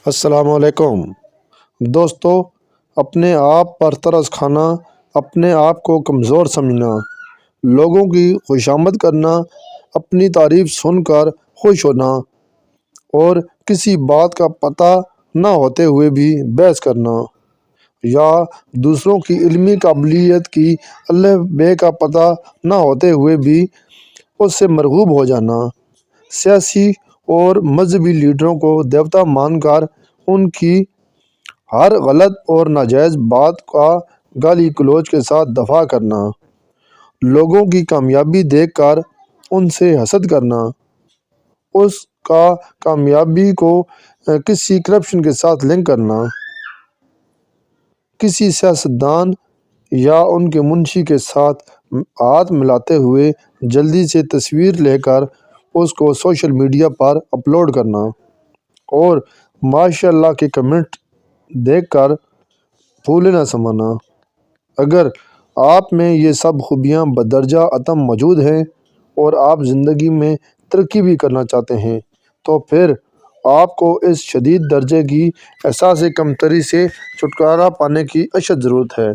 السلام علیکم دوستو، اپنے آپ پر ترس کھانا، اپنے آپ کو کمزور سمجھنا، لوگوں کی خوشامد کرنا، اپنی تعریف سن کر خوش ہونا اور کسی بات کا پتہ نہ ہوتے ہوئے بھی بحث کرنا، یا دوسروں کی علمی قابلیت کی الف بے کا پتہ نہ ہوتے ہوئے بھی اس سے مرغوب ہو جانا، سیاسی اور مذہبی لیڈروں کو دیوتا مان کر ان کی ہر غلط اور ناجائز بات کا گالی گلوچ کے ساتھ دفاع کرنا، لوگوں کی کامیابی دیکھ کر ان سے حسد کرنا، اس کا کامیابی کو کسی کرپشن کے ساتھ لنک کرنا، کسی سیاستدان یا ان کے منشی کے ساتھ ہاتھ ملاتے ہوئے جلدی سے تصویر لے کر اس کو سوشل میڈیا پر اپلوڈ کرنا اور ماشاء اللہ کے کمنٹ دیکھ کر پھولے نہ سمانا۔ اگر آپ میں یہ سب خوبیاں بدرجہ اتم موجود ہیں اور آپ زندگی میں ترقی بھی کرنا چاہتے ہیں تو پھر آپ کو اس شدید درجے کی احساس کمتری سے چھٹکارا پانے کی اشد ضرورت ہے۔